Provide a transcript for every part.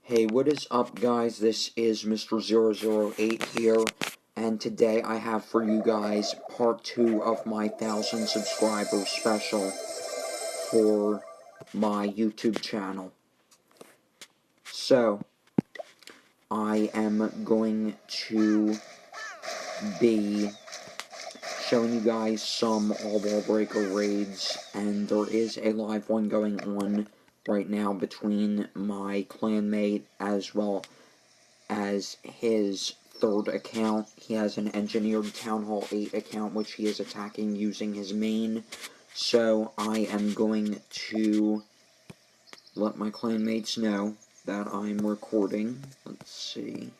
Hey, what is up, guys? This is Mr. 008 here, and today I have for you guys part 2 of my 1,000 subscribers special for my YouTube channel. So, I am going to be showing you guys some Wallbreaker raids, and there is a live one going on right now between my clanmate as well as his third account. He has an engineered Town Hall 8 account which he is attacking using his main. So I am going to let my clanmates know that I'm recording. Let's see.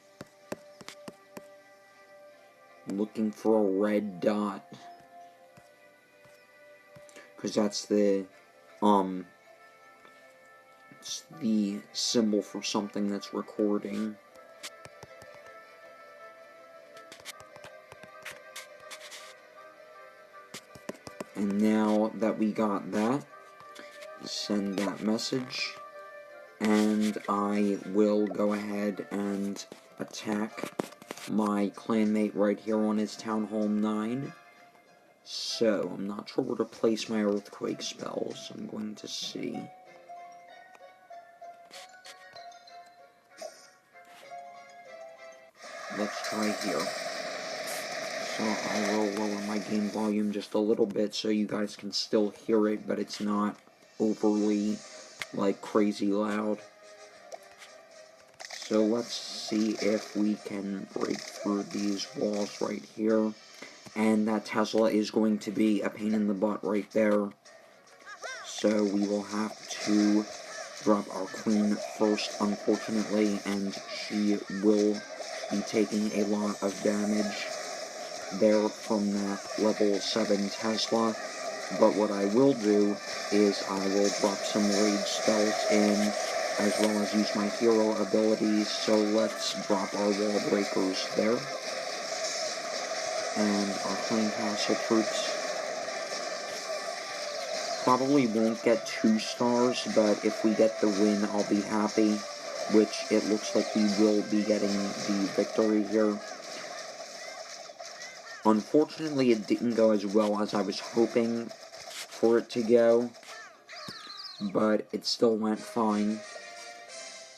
I'm looking for a red dot, because that's it's the symbol for something that's recording. And now that we got that, send that message, and I will go ahead and attack my clanmate right here on his Town Hall 9. So, I'm not sure where to place my earthquake spells. I'm going to see. Let's try here. So I will lower my game volume just a little bit so you guys can still hear it, but it's not overly, like, crazy loud. So let's see if we can break through these walls right here. And that Tesla is going to be a pain in the butt right there. So we will have to drop our queen first, unfortunately, and she will be taking a lot of damage there from that level 7 Tesla. But what I will do is I will drop some rage spells in, as well as use my hero abilities. So let's drop our Wallbreakers there. And our Clean Castle troops probably won't get 2 stars, but if we get the win, I'll be happy, which it looks like we will be getting the victory here. Unfortunately, it didn't go as well as I was hoping for it to go, but it still went fine.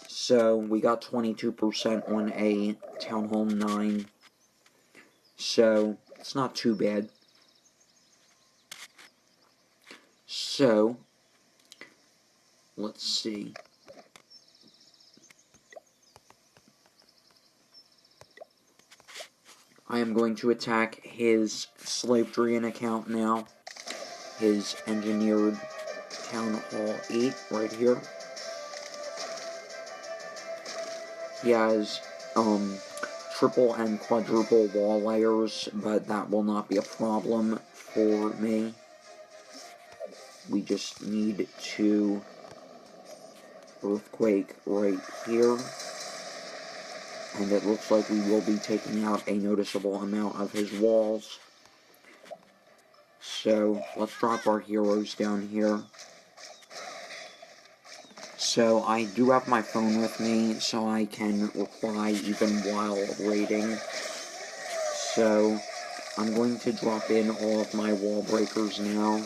So, we got 22% on a Town Hall 9, so it's not too bad. So, let's see. I am going to attack his Slavedrian account now. His engineered Town Hall 8 right here. He has triple and quadruple wall layers, but that will not be a problem for me. We just need to earthquake right here. And it looks like we will be taking out a noticeable amount of his walls. So, let's drop our heroes down here. So, I do have my phone with me, so I can reply even while raiding. So, I'm going to drop in all of my Wallbreakers now.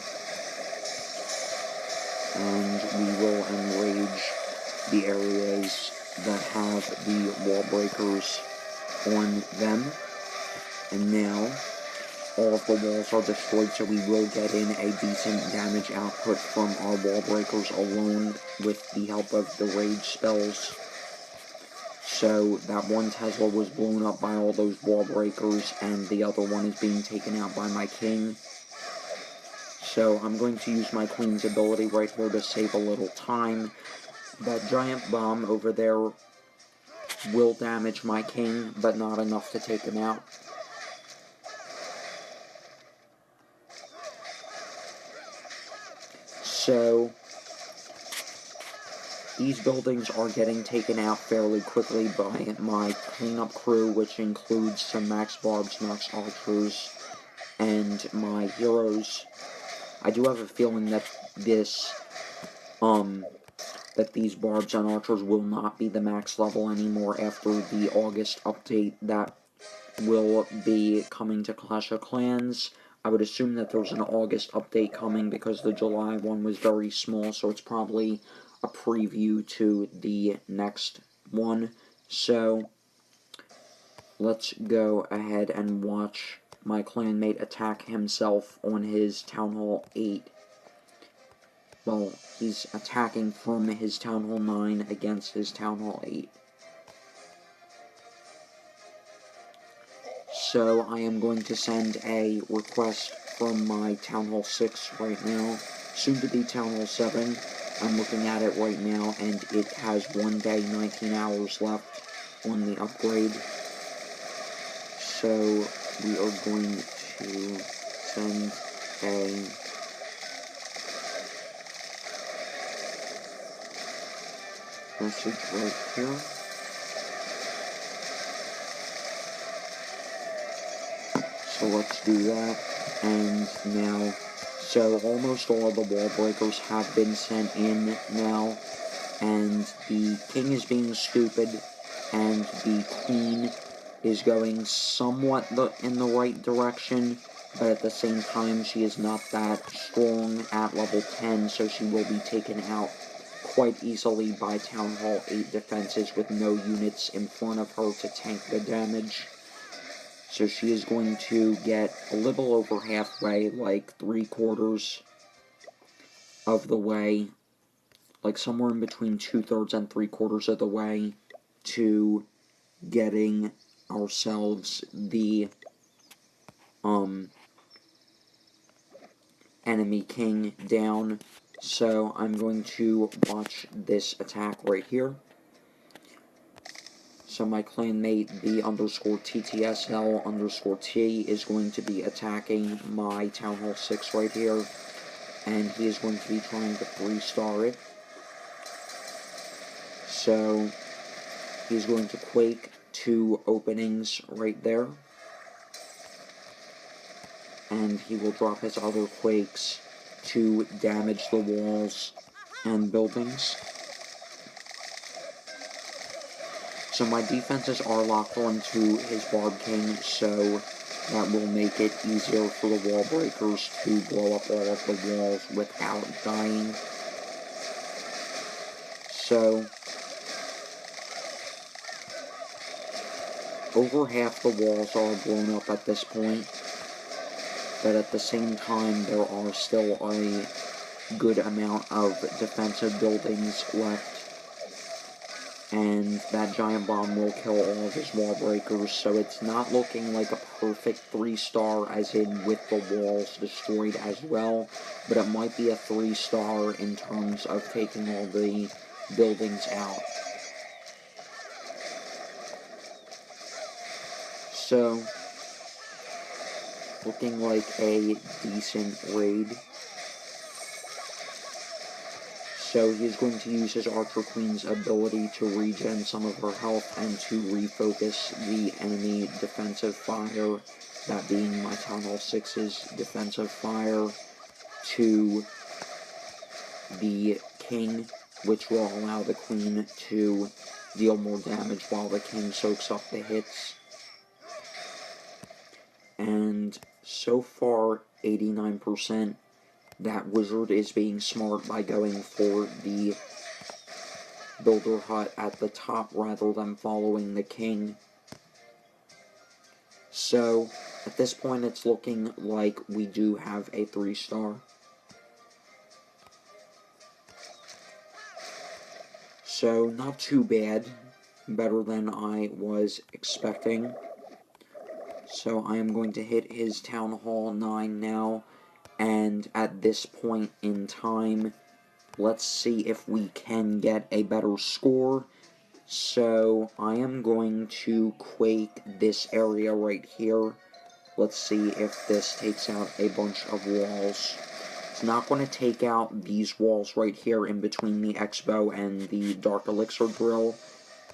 And we will enrage the areas that have the Wallbreakers on them. And now, all of the walls are destroyed, so we will get in a decent damage output from our Wallbreakers alone with the help of the rage spells. So, that one Tesla was blown up by all those Wallbreakers, and the other one is being taken out by my king. So, I'm going to use my queen's ability right here to save a little time. That giant bomb over there will damage my king, but not enough to take him out. So, these buildings are getting taken out fairly quickly by my cleanup crew, which includes some Max Barbs, Max Archers, and my heroes. I do have a feeling that this that these barbs and archers will not be the max level anymore after the August update that will be coming to Clash of Clans. I would assume that there's an August update coming because the July one was very small, so it's probably a preview to the next one. So, let's go ahead and watch my clanmate attack himself on his Town Hall 8. Well, he's attacking from his Town Hall 9 against his Town Hall 8. So I am going to send a request from my Town Hall 6 right now, soon to be Town Hall 7. I'm looking at it right now, and it has 1 day, 19 hours left on the upgrade. So we are going to send a message right here. So let's do that, and now, so almost all of the wall breakers have been sent in now, and the king is being stupid, and the queen is going somewhat in the right direction, but at the same time, she is not that strong at level 10, so she will be taken out quite easily by Town Hall 8 defenses with no units in front of her to tank the damage. So she is going to get a little over halfway, like 3/4 of the way, like somewhere in between 2/3 and 3/4 of the way to getting ourselves the enemy king down. So I'm going to watch this attack right here. So my clanmate, B_TTSL_T, is going to be attacking my Town Hall 6 right here, and he is going to be trying to 3-star it. So he's going to quake 2 openings right there, and he will drop his other quakes to damage the walls and buildings. So my defenses are locked onto his Barb King, so that will make it easier for the wall breakers to blow up all of the walls without dying. So, over half the walls are blown up at this point, but at the same time there are still a good amount of defensive buildings left. And that giant bomb will kill all of his wall breakers, so it's not looking like a perfect 3-star as in with the walls destroyed as well, but it might be a 3-star in terms of taking all the buildings out. So, looking like a decent raid. So he's going to use his Archer Queen's ability to regen some of her health and to refocus the enemy defensive fire, that being my Town Hall 6's defensive fire, to the king, which will allow the queen to deal more damage while the king soaks up the hits. And so far, 89%. That wizard is being smart by going for the builder hut at the top rather than following the king. So, at this point it's looking like we do have a 3-star. So, not too bad. Better than I was expecting. So, I am going to hit his Town Hall 9 now. And at this point in time, let's see if we can get a better score. So, I am going to quake this area right here. Let's see if this takes out a bunch of walls. It's not going to take out these walls right here in between the Expo and the Dark Elixir Drill,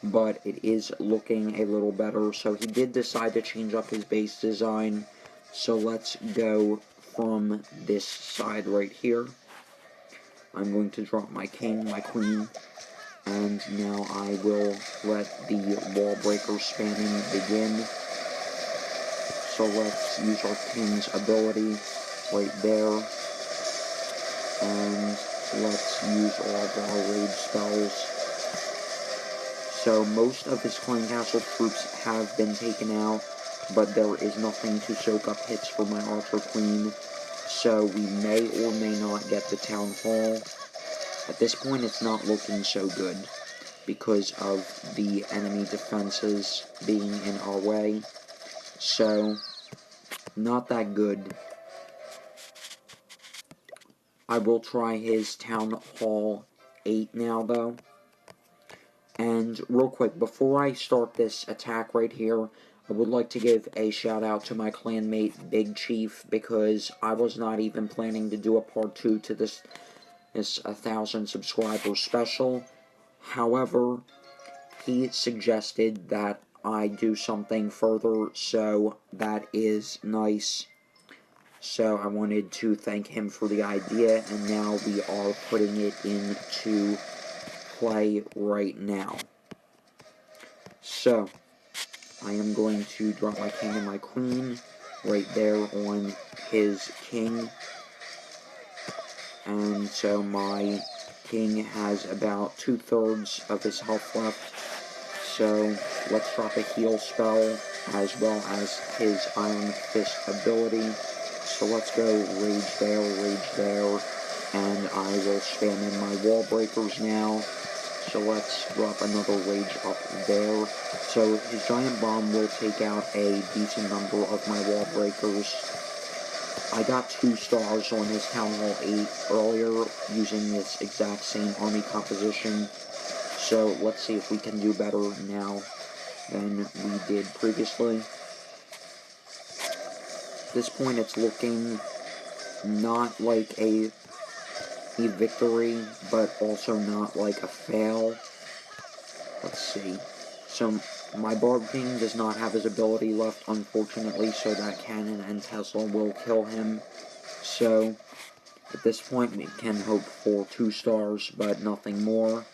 but it is looking a little better. So, he did decide to change up his base design. So, let's go from this side right here. I'm going to drop my king, my queen, and now I will let the Wallbreaker spamming begin. So let's use our king's ability right there, and let's use all of our rage spells. So most of his clan castle troops have been taken out, but there is nothing to soak up hits for my archer queen, so we may or may not get the town hall. At this point, it's not looking so good because of the enemy defenses being in our way, so not that good. I will try his Town Hall 8 now, though. And real quick, before I start this attack right here, I would like to give a shout out to my clanmate Big Chief, because I was not even planning to do a part 2 to this 1,000 subscribers special. However, he suggested that I do something further, so that is nice. So I wanted to thank him for the idea, and now we are putting it into play right now. So, I am going to drop my king and my queen right there on his king. And so my king has about 2/3 of his health left. So let's drop a heal spell as well as his Iron Fist ability. So let's go rage there, and I will spam in my wall breakers now. So let's drop another rage up there. So his giant bomb will take out a decent number of my wall breakers. I got 2 stars on his Town Hall 8 earlier using this exact same army composition. So let's see if we can do better now than we did previously. At this point, it's looking not like a victory, but also not like a fail. Let's see. So my Barb King does not have his ability left, unfortunately, so that cannon and Tesla will kill him. So at this point, we can hope for 2 stars, but nothing more.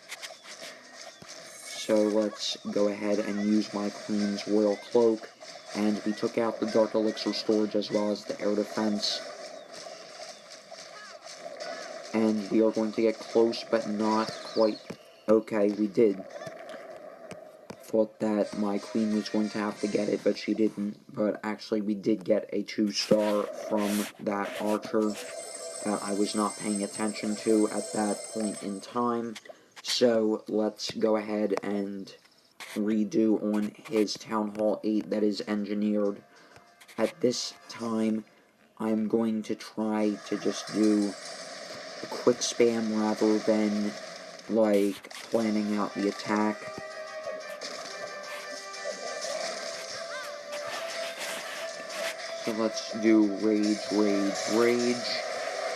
So let's go ahead and use my Queen's Royal Cloak, and we took out the Dark Elixir storage as well as the air defense. And we are going to get close, but not quite. Okay, we did. Thought that my queen was going to have to get it, but she didn't. But actually, we did get a 2-star from that archer that I was not paying attention to at that point in time. So let's go ahead and redo on his Town Hall 8 that is engineered. At this time, I'm going to try to just do a quick spam rather than, like, planning out the attack. So let's do rage,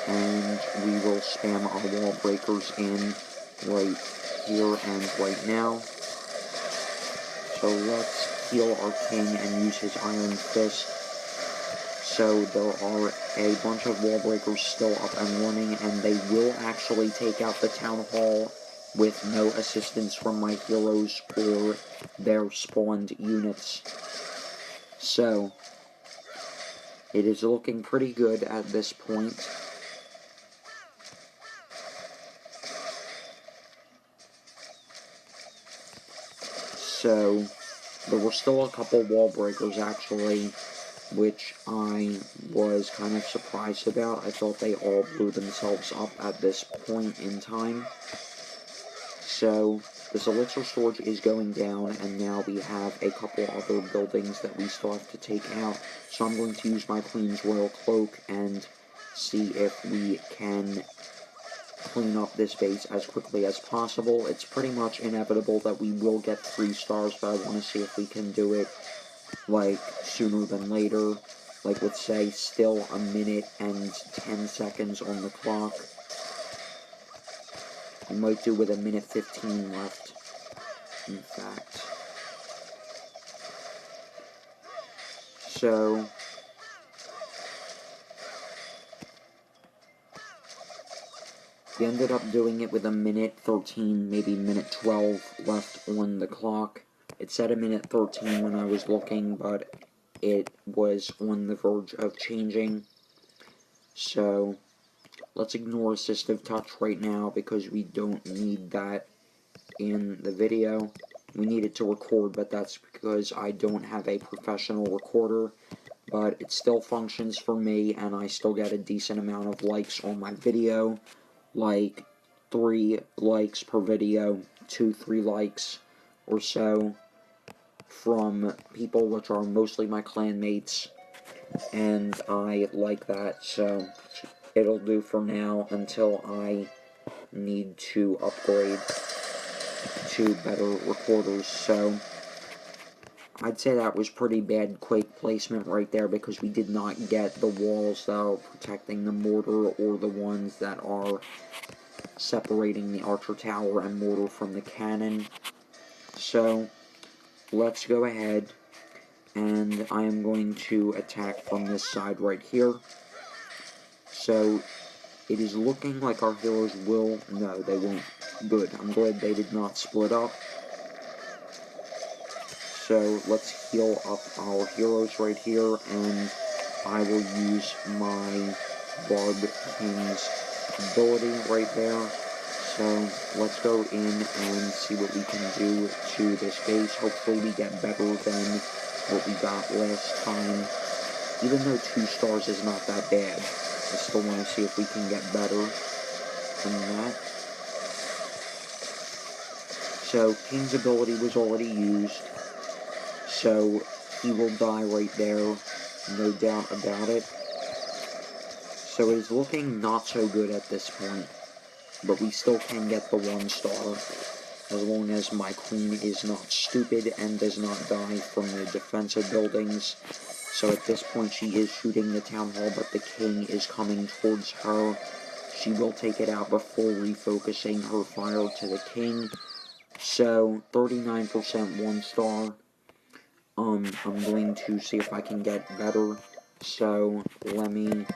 and we will spam our wall breakers in right here and right now. So let's heal our king and use his Iron Fist. So there are a bunch of wall breakers still up and running, and they will actually take out the town hall with no assistance from my heroes or their spawned units. So it is looking pretty good at this point. So there were still a couple wall breakers actually, which I was kind of surprised about. I thought they all blew themselves up at this point in time. So this elixir storage is going down, and now we have a couple other buildings that we still have to take out. So I'm going to use my Queen's Royal Cloak and see if we can clean up this base as quickly as possible. It's pretty much inevitable that we will get 3 stars, but I want to see if we can do it, like, sooner than later. Like, let's say, still a minute and 10 seconds on the clock. We might do with a minute 15 left, in fact. So We ended up doing it with a minute 13, maybe minute 12 left on the clock. It said a minute 13 when I was looking, but it was on the verge of changing. So let's ignore assistive touch right now because we don't need that in the video. We need it to record, but that's because I don't have a professional recorder. But it still functions for me, and I still get a decent amount of likes on my video. Like 3 likes per video, 2-3 likes or so from people, which are mostly my clanmates, and I like that, so it'll do for now until I need to upgrade to better recorders. So I'd say that was pretty bad Quake placement right there, because we did not get the walls that are protecting the mortar or the ones that are separating the archer tower and mortar from the cannon. So let's go ahead, and I am going to attack from this side right here. So it is looking like our heroes will... No, they won't. Good. I'm glad they did not split up. So let's heal up our heroes right here, and I will use my Barb King's ability right there. So let's go in and see what we can do to this base. Hopefully we get better than what we got last time. Even though 2 stars is not that bad, I still want to see if we can get better than that. So King's ability was already used, so he will die right there, no doubt about it. So it is looking not so good at this point, but we still can get the 1 star, as long as my queen is not stupid and does not die from the defensive buildings. So at this point she is shooting the town hall, but the king is coming towards her. She will take it out before refocusing her fire to the king. So 39% 1 star. I'm going to see if I can get better. So let me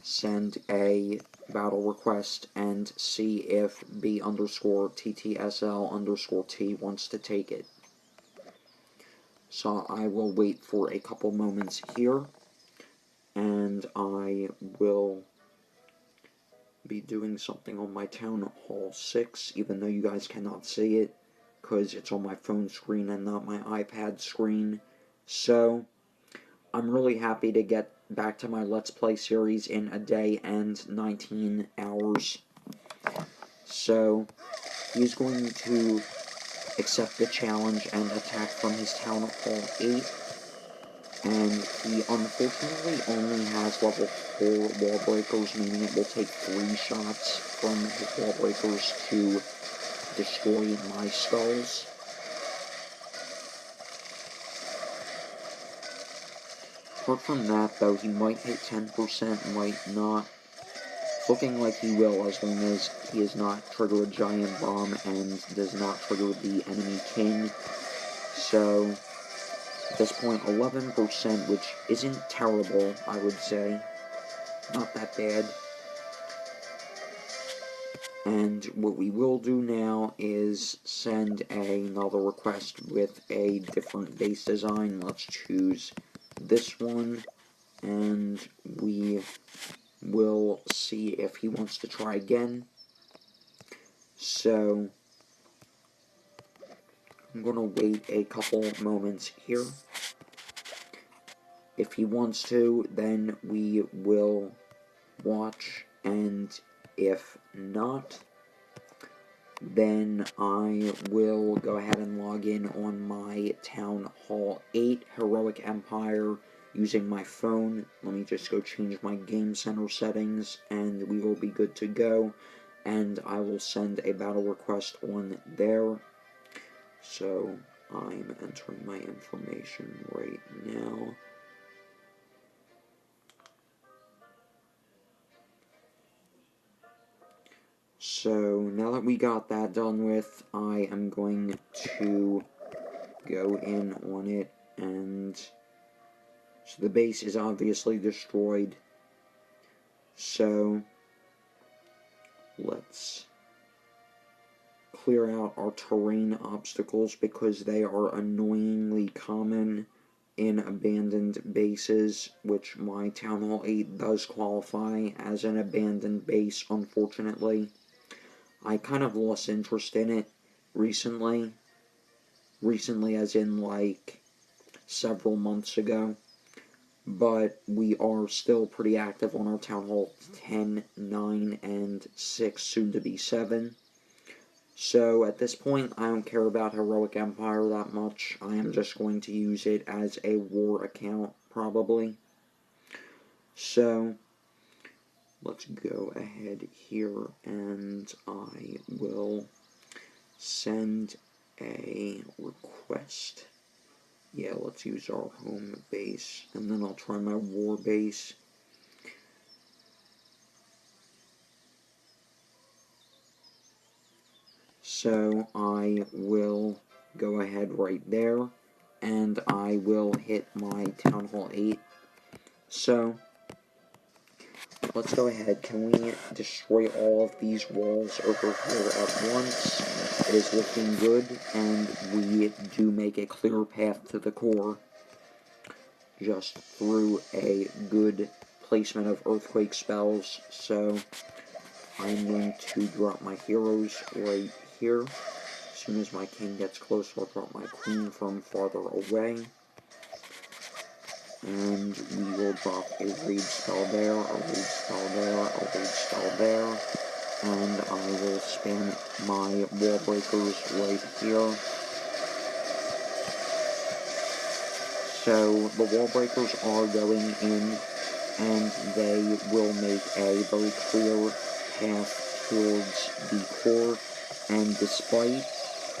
send a battle request and see if B_TTSL_T wants to take it. So I will wait for a couple moments here, and I will be doing something on my Town Hall 6, even though you guys cannot see it, because it's on my phone screen and not my iPad screen. So I'm really happy to get back to my Let's Play series in a day and 19 hours. So he's going to accept the challenge and attack from his Town Hall 8. And he unfortunately only has level 4 Wallbreakers, meaning it will take 3 shots from his Wallbreakers to destroy my skulls. Apart from that, though, he might hit 10%, might not. It's looking like he will, as long as he does not trigger a giant bomb and does not trigger the enemy king. So at this point, 11%, which isn't terrible, I would say. Not that bad. And what we will do now is send another request with a different base design. Let's choose this one, and we will see if he wants to try again. So I'm going to wait a couple moments here. If he wants to, then we will watch, and if not, then I will go ahead and log in on my Town Hall 8 Heroic Empire using my phone. Let me just go change my Game Center settings, and we will be good to go, and I will send a battle request on there. So I'm entering my information right now. So now that we got that done with, I am going to go in on it, and so the base is obviously destroyed. So let's clear out our terrain obstacles because they are annoyingly common in abandoned bases, which my Town Hall 8 does qualify as an abandoned base, unfortunately. I kind of lost interest in it recently. Recently as in like several months ago. But we are still pretty active on our Town Hall 10, 9, and 6, soon to be 7. So at this point, I don't care about Heroic Empire that much. I am just going to use it as a war account, probably. So, let's go ahead here, and I will send a request. Yeah, let's use our home base, and then I'll try my war base. So I will go ahead right there, and I will hit my Town Hall 8. So, let's go ahead. Can we destroy all of these walls over here at once? It is looking good, and we do make a clear path to the core just through a good placement of earthquake spells. So, I'm going to drop my heroes right here. As soon as my king gets close, I'll drop my queen from farther away. And we will drop a rage spell there, a rage spell there, a rage spell there. And I will spam my Wallbreakers right here. So the Wallbreakers are going in, and they will make a very clear path towards the core. And despite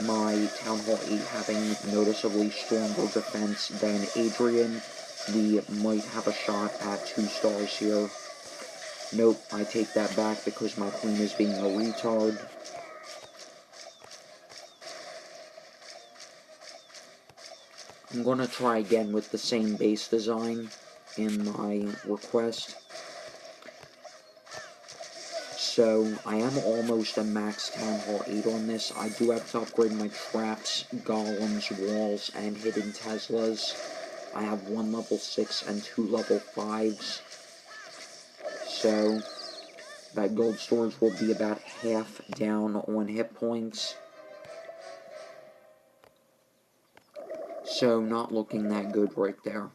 my Town Hall 8 having noticeably stronger defense than Adrian, we might have a shot at 2 stars here. Nope, I take that back because my queen is being a retard. I'm going to try again with the same base design in my request. So, I am almost a max Town Hall 8 on this. I do have to upgrade my traps, golems, walls, and hidden Teslas. I have 1 level 6 and 2 level 5s. So, that gold storage will be about half down on hit points. So, not looking that good right there.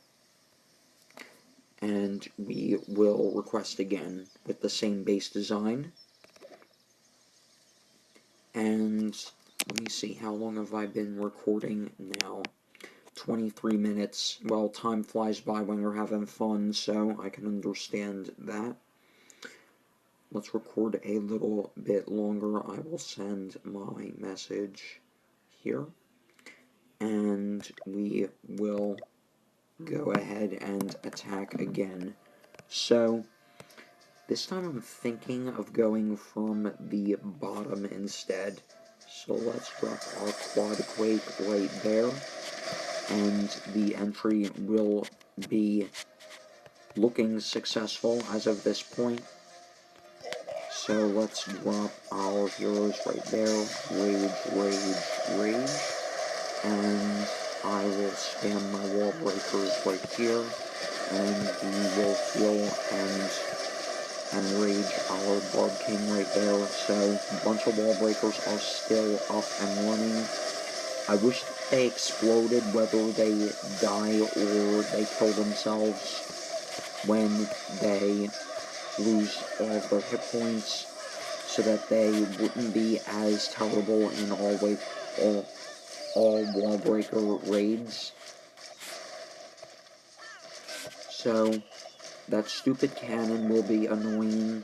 And we will request again with the same base design. And let me see, how long have I been recording now? 23 minutes. Well, time flies by when you're having fun, so I can understand that. Let's record a little bit longer. I will send my message here. And we will go ahead and attack again. So, this time I'm thinking of going from the bottom instead. So let's drop our quad quake right there. And the entry will be looking successful as of this point. So let's drop our heroes right there. Rage, rage, rage. And I will spam my Wallbreakers right here. And we will heal and rage our Bard King right there. So a bunch of Wallbreakers are still up and running. I wish they exploded, whether they die or they kill themselves when they lose all of their hit points, so that they wouldn't be as terrible in all Wallbreaker raids. So that stupid cannon will be annoying,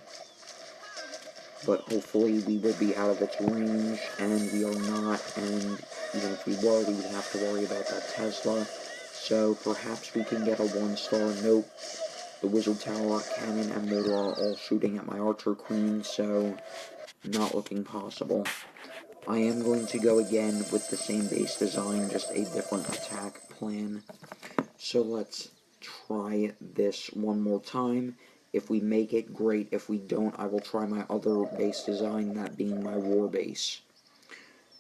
but hopefully we will be out of its range, and we are not, and even if we were, we would have to worry about that Tesla. So perhaps we can get a 1-star. Nope. The Wizard Tower, Cannon, and Motor are all shooting at my Archer Queen, so not looking possible. I am going to go again with the same base design, just a different attack plan. So let's try this one more time. If we make it, great. If we don't, I will try my other base design, that being my war base.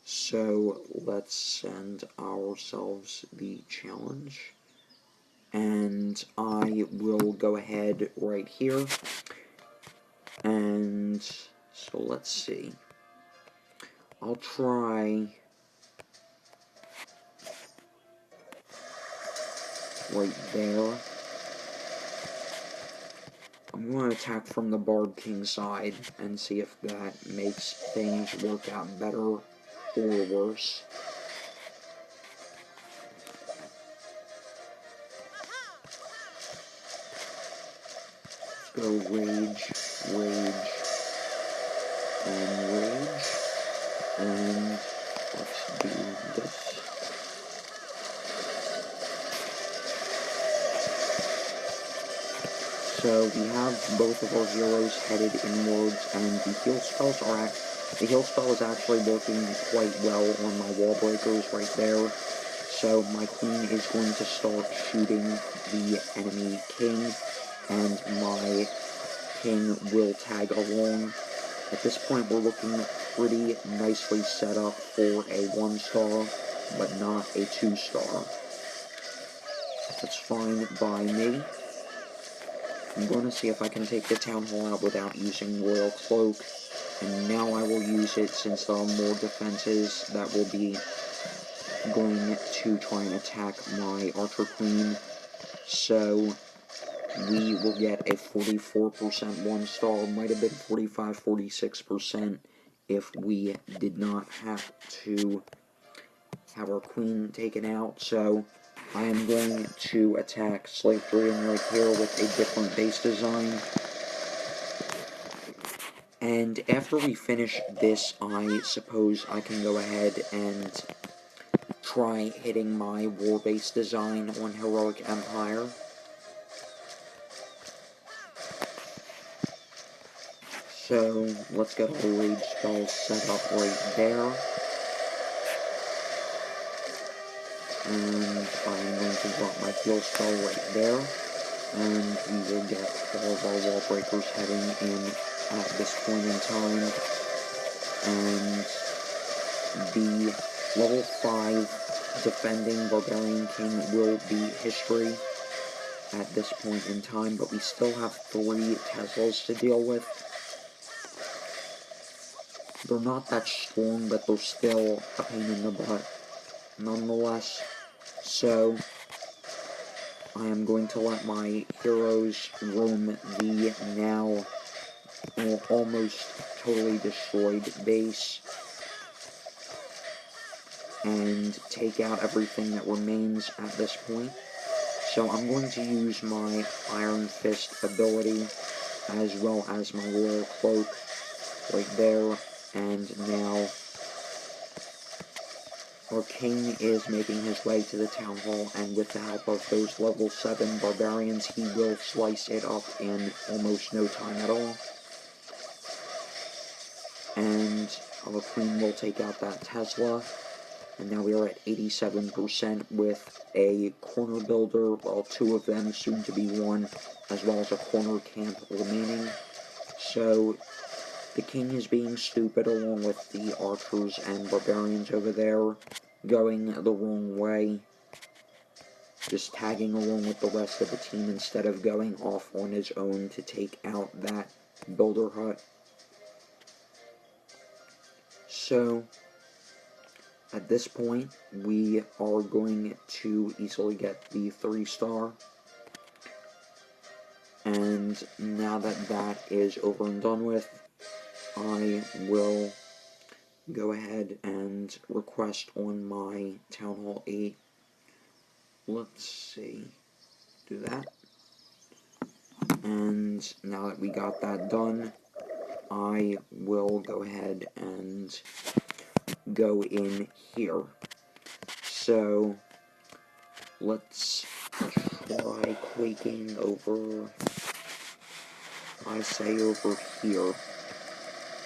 So, let's send ourselves the challenge. And I will go ahead right here. And so let's see. I'll try right there. I'm going to attack from the Bard King side and see if that makes things work out better or worse. Go rage, rage, and rage. And let's do this. So we have both of our heroes headed inwards, and the heal spell is actually working quite well on my Wallbreakers right there. So my queen is going to start shooting the enemy king, and my king will tag along. At this point, we're looking pretty nicely set up for a 1-star, but not a 2-star. That's fine by me. I'm going to see if I can take the Town Hall out without using Royal Cloak, and now I will use it since there are more defenses that will be going to try and attack my Archer Queen. So we will get a 44% 1-star, might have been 45-46% if we did not have to have our queen taken out. So I am going to attack Slave Dragon right here with a different base design. And after we finish this, I suppose I can go ahead and try hitting my war base design on Heroic Empire. So let's get our rage spells set up right there. And I'm going to drop my heal spell right there. And we will get all of our Wallbreakers heading in at this point in time. And the level 5 defending Barbarian King will be history at this point in time, but we still have 3 Teslas to deal with. They're not that strong, but they're still a pain in the butt nonetheless. So I am going to let my heroes roam the now almost totally destroyed base and take out everything that remains at this point. So I'm going to use my Iron Fist ability as well as my Royal Cloak right there, and now our king is making his way to the Town Hall, and with the help of those level 7 barbarians, he will slice it up in almost no time at all. And our queen will take out that Tesla, and now we are at 87% with a corner builder, well, 2 of them, soon to be 1, as well as a corner camp remaining. So the king is being stupid along with the archers and barbarians over there, going the wrong way, just tagging along with the rest of the team instead of going off on his own to take out that builder hut. So at this point, we are going to easily get the 3-star. And now that that is over and done with, I will go ahead and request on my Town Hall 8. Let's see. Do that. And now that we got that done, I will go ahead and go in here. So let's try quaking over, I say over here.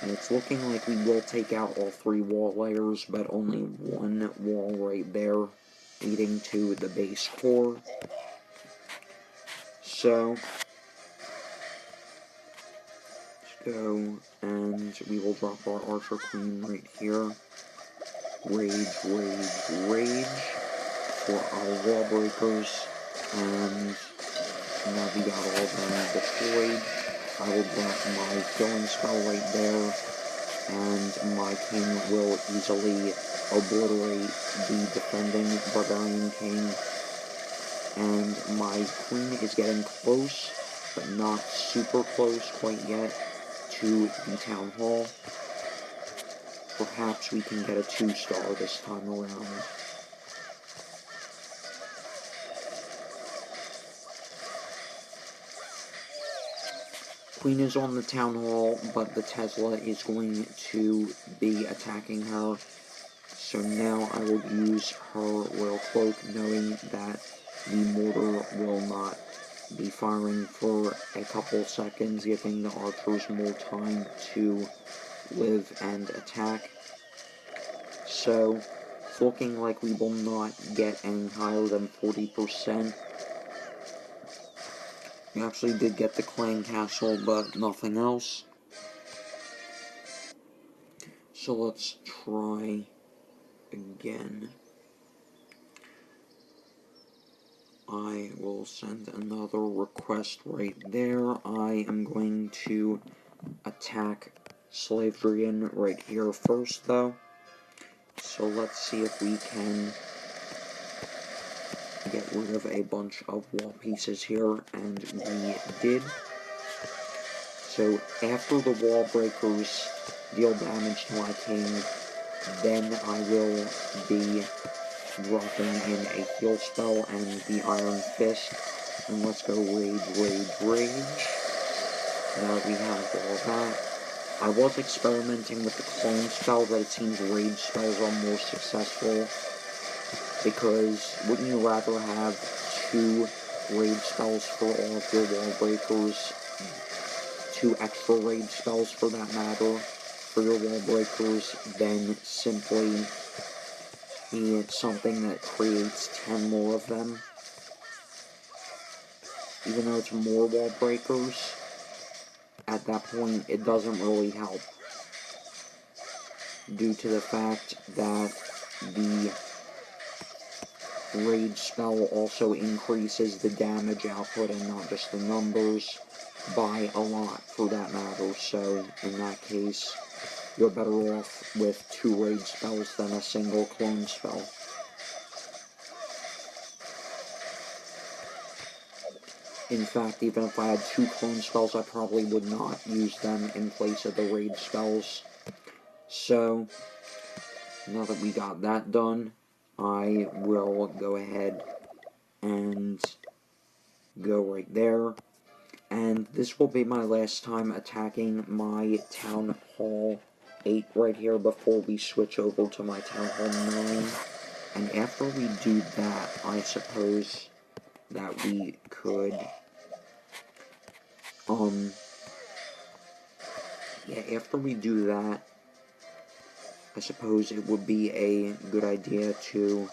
And it's looking like we will take out all 3 wall layers, but only 1 wall right there, leading to the base core. So go, and we will drop our Archer Queen right here. Rage, rage, rage for our Wallbreakers, and now we got all of them destroyed. I will drop my killing spell right there, and my king will easily obliterate the defending Barbarian King. And my queen is getting close, but not super close quite yet, to the Town Hall. Perhaps we can get a 2-star this time around. Queen is on the Town Hall, but the Tesla is going to be attacking her. So now I will use her Royal Cloak, knowing that the mortar will not be firing for a couple seconds, giving the archers more time to live and attack. So, it's looking like we will not get any higher than 40%. We actually did get the clan castle, but nothing else. So let's try again. I will send another request right there. I am going to attack Slaverian right here first, though. So let's see if we can get rid of a bunch of wall pieces here, and we did. So after the wall breakers deal damage to my king, then I will be dropping in a heal spell and the Iron Fist. And let's go rage, rage, rage. Now that we have all that. I was experimenting with the clone spell, but it seems rage spells are more successful. Because wouldn't you rather have 2 rage spells for all of your wall breakers? 2 extra rage spells, for that matter, for your wall breakers, than simply something that creates 10 more of them? Even though it's more wall breakers, at that point it doesn't really help, due to the fact that the rage spell also increases the damage output and not just the numbers by a lot, for that matter. So in that case, you're better off with 2 rage spells than a single clone spell. In fact, even if I had 2 clone spells, I probably would not use them in place of the rage spells. So, now that we got that done, I will go ahead and go right there. And this will be my last time attacking my Town Hall 8 right here before we switch over to my Town Hall 9. And after we do that, I suppose that we could, yeah, after we do that, I suppose it would be a good idea to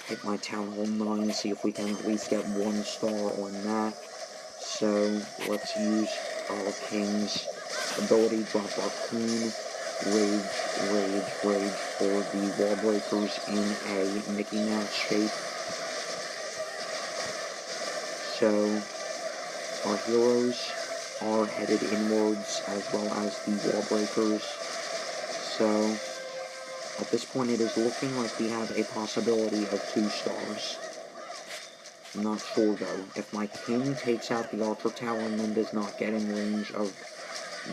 hit my Town Hall 9, see if we can at least get 1 star on that. So, let's use our king's ability, drop our queen, rage, rage, rage for the wall breakers in a Mickey Mouse shape. So, our heroes are headed inwards, as well as the wall breakers. So, at this point it is looking like we have a possibility of 2 stars. I'm not sure though. If my king takes out the Archer Tower and then does not get in range of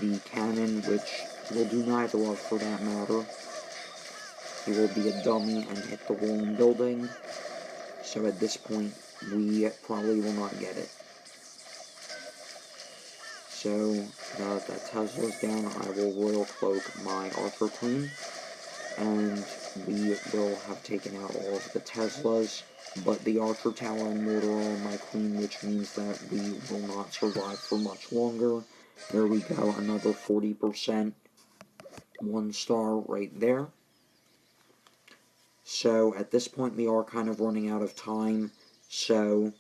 the cannon, which will do neither of for that matter, he will be a dummy and hit the wall building. So at this point, we probably will not get it. So, now that that Tesla's down, I will Royal Cloak my Archer Queen, and we will have taken out all of the Teslas, but the Archer Tower and mortar are on my Queen, which means that we will not survive for much longer. There we go, another 40%, 1 star right there. So, at this point, we are kind of running out of time, so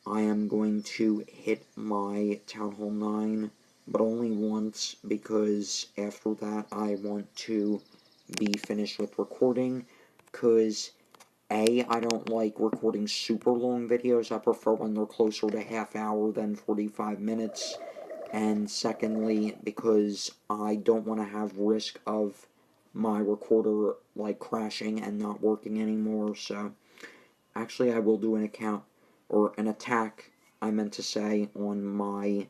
I am going to hit my Town Hall 9 but only once, because after that I want to be finished with recording, because I don't like recording super long videos. I prefer when they're closer to half hour than 45 minutes, and secondly, because I don't want to have risk of my recorder, like, crashing and not working anymore. So actually I will do an attack, I meant to say, on my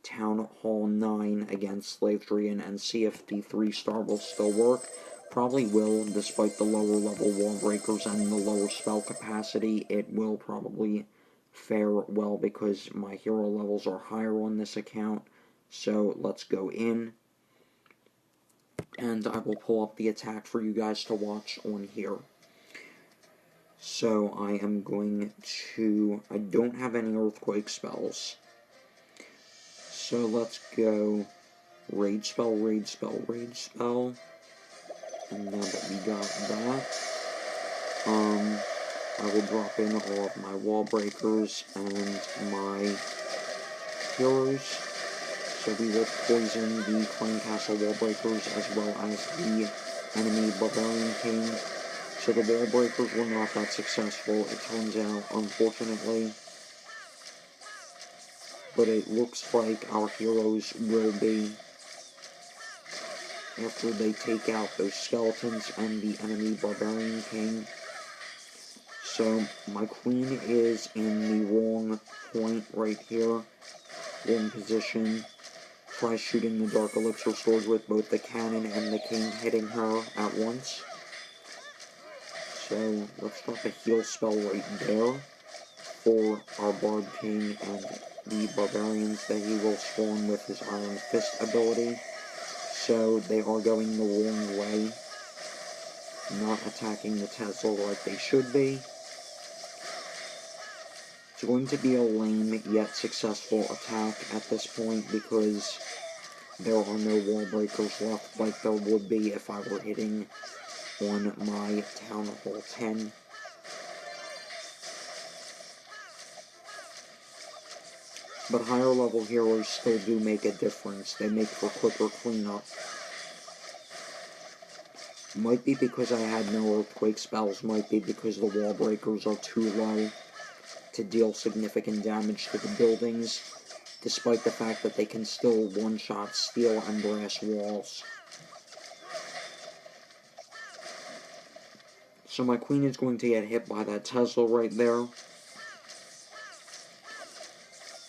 Town Hall 9 against Slavedrian and see if the 3-star will still work. Probably will, despite the lower level Wallbreakers and the lower spell capacity. It will probably fare well because my hero levels are higher on this account. So let's go in, and I will pull up the attack for you guys to watch on here. So I am going to... I don't have any Earthquake spells. So let's go Rage Spell, Rage Spell, Rage Spell. And now that we got that, I will drop in all of my Wallbreakers and my heroes. So we will poison the Clan Castle Wallbreakers as well as the enemy Barbarian King. So the Wallbreakers were not that successful, it turns out, unfortunately. But it looks like our heroes will be, after they take out those skeletons and the enemy Barbarian King. So my queen is in the wrong point right here, wrong position. Try shooting the Dark Elixir Sword with both the cannon and the king hitting her at once. So let's drop a heal spell right there for our Bard King and the Barbarians that he will spawn with his Iron Fist ability. So they are going the wrong way, not attacking the Tesla like they should be. It's going to be a lame yet successful attack at this point because there are no Wallbreakers left like there would be if I were hitting on my Town Hall 10. But higher level heroes still do make a difference. They make for quicker cleanup. Might be because I had no Earthquake spells, might be because the Wallbreakers are too low to deal significant damage to the buildings, despite the fact that they can still one-shot steel and brass walls. So my queen is going to get hit by that Tesla right there.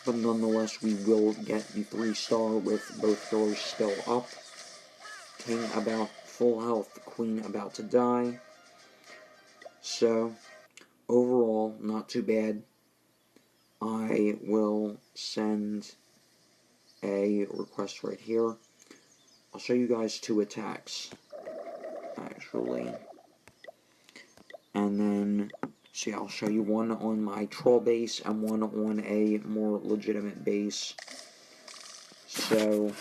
But nonetheless, we will get the 3-star with both heroes still up. King about full health, queen about to die. So, overall, not too bad. I will send a request right here. I'll show you guys 2 attacks, actually. And then, see, I'll show you one on my troll base and one on a more legitimate base. So,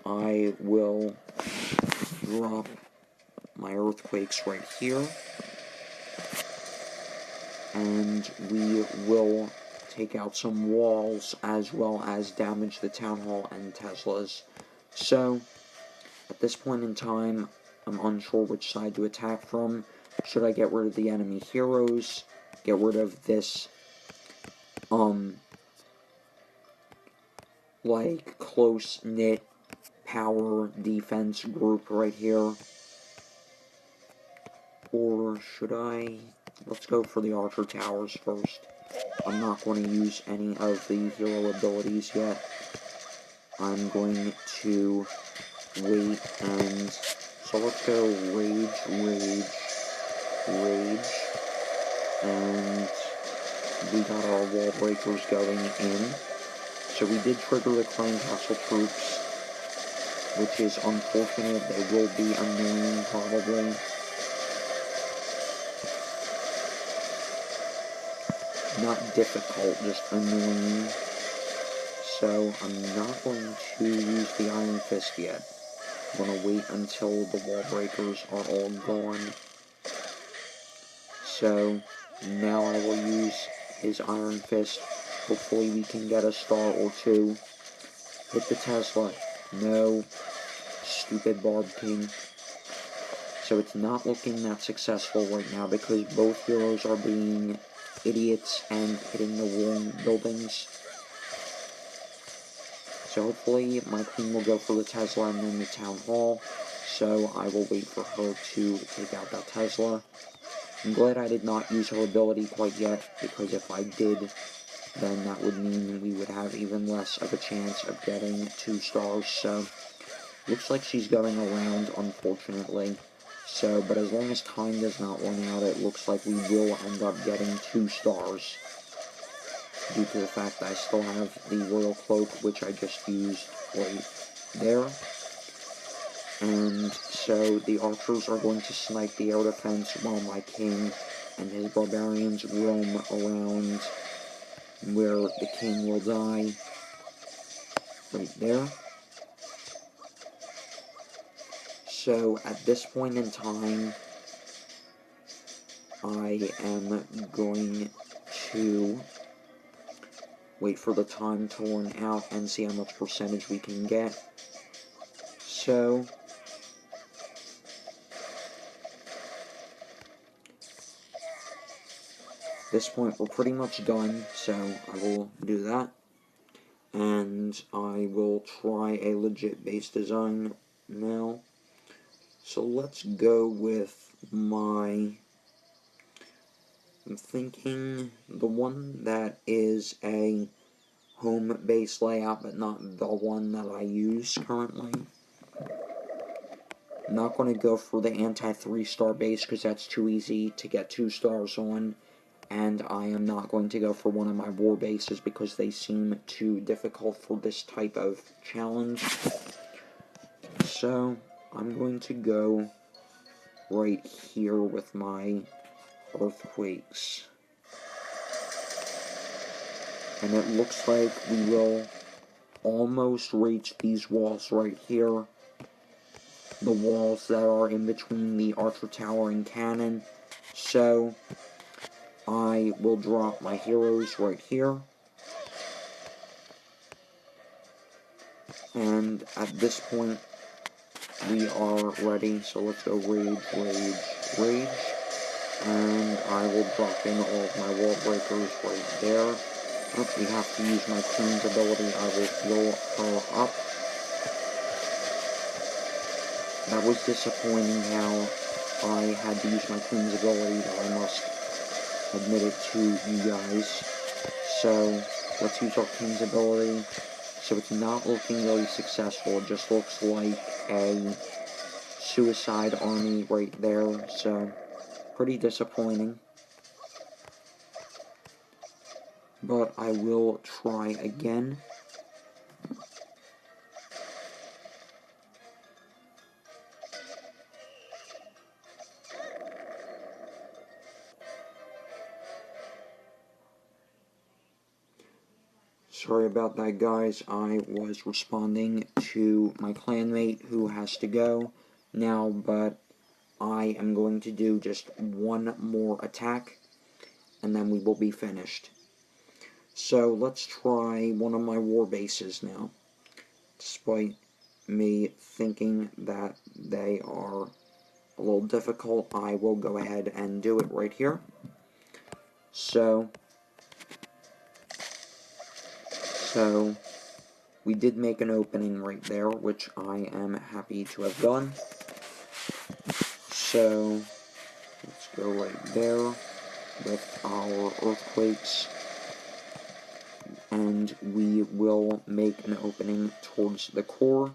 I will drop my Earthquakes right here. And we will take out some walls as well as damage the Town Hall and Teslas. So, at this point in time, I'm unsure which side to attack from. Should I get rid of the enemy heroes? Get rid of this, like, close-knit power defense group right here? Or should I... Let's go for the Archer Towers first. I'm not going to use any of the hero abilities yet. I'm going to wait and... So let's go Rage, Rage, Rage. And we got our Wallbreakers going in. So we did trigger the Clan Castle troops, which is unfortunate. They will be annoying, probably. Not difficult, just annoying. So I'm not going to use the Iron Fist yet. I'm going to wait until the Wallbreakers are all gone. So now I will use his Iron Fist. Hopefully we can get a star or 2. Hit the Tesla. No. Stupid Barb King. So it's not looking that successful right now because both heroes are being idiots and hitting the wrong buildings. So hopefully my queen will go for the Tesla and then the Town Hall. So I will wait for her to take out that Tesla. I'm glad I did not use her ability quite yet, because if I did, then that would mean we would have even less of a chance of getting 2 stars. So looks like she's going around, unfortunately. So, but as long as time does not run out, it looks like we will end up getting 2 stars. Due to the fact that I still have the Royal Cloak, which I just used right there. And so the archers are going to snipe the air defense while my king and his barbarians roam around where the king will die. Right there. So at this point in time, I am going to wait for the time to run out and see how much percentage we can get. So at this point we're pretty much done, so I will do that. And I will try a legit base design now. So let's go with I'm thinking the one that is a home base layout, but not the one that I use currently. I'm not going to go for the anti-3-star base because that's too easy to get 2 stars on. And I am not going to go for one of my war bases because they seem too difficult for this type of challenge. So I'm going to go right here with my earthquakes. And it looks like we will almost reach these walls right here. The walls that are in between the archer tower and cannon. So I will drop my heroes right here. And at this point, we are ready. So let's go rage, rage, rage. And I will drop in all of my Wallbreakers right there. If we have to use my queen's ability, I will heal her up. That was disappointing how I had to use my queen's ability, though I must admit it to you guys. So let's use our king's ability. So it's not looking really successful. It just looks like a suicide army right there. So pretty disappointing. But I will try again. Sorry about that, guys. I was responding to my clanmate who has to go now, but I am going to do just one more attack, and then we will be finished. So let's try one of my war bases now. Despite me thinking that they are a little difficult, I will go ahead and do it right here. So we did make an opening right there, which I am happy to have done. So let's go right there with our earthquakes, and we will make an opening towards the core.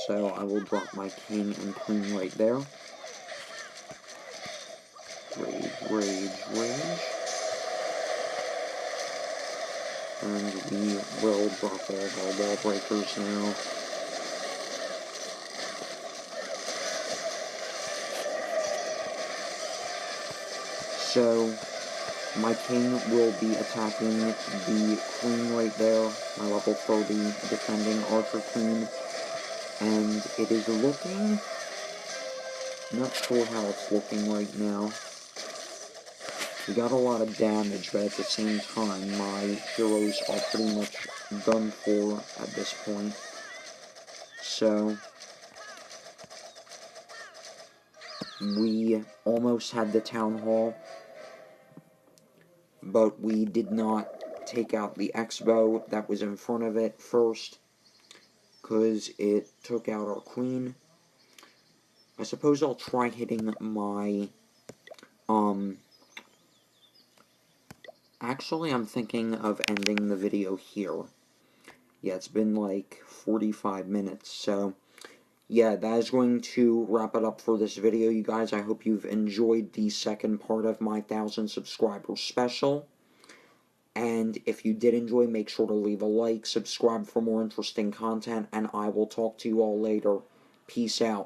So I will drop my king and queen right there. Rage, rage, rage. And we will drop all of our Wallbreakers now. So my king will be attacking the queen right there, my level 30 defending archer queen. And it is looking, not sure how it's looking right now. We got a lot of damage, but at the same time, my heroes are pretty much done for at this point. So, we almost had the town hall, but we did not take out the X-bow that was in front of it first, because it took out our queen. I suppose I'll try hitting my, actually, I'm thinking of ending the video here. Yeah, it's been like 45 minutes, so yeah, that is going to wrap it up for this video, you guys. I hope you've enjoyed the second part of my 1,000 subscriber special. And if you did enjoy, make sure to leave a like, subscribe for more interesting content, and I will talk to you all later. Peace out.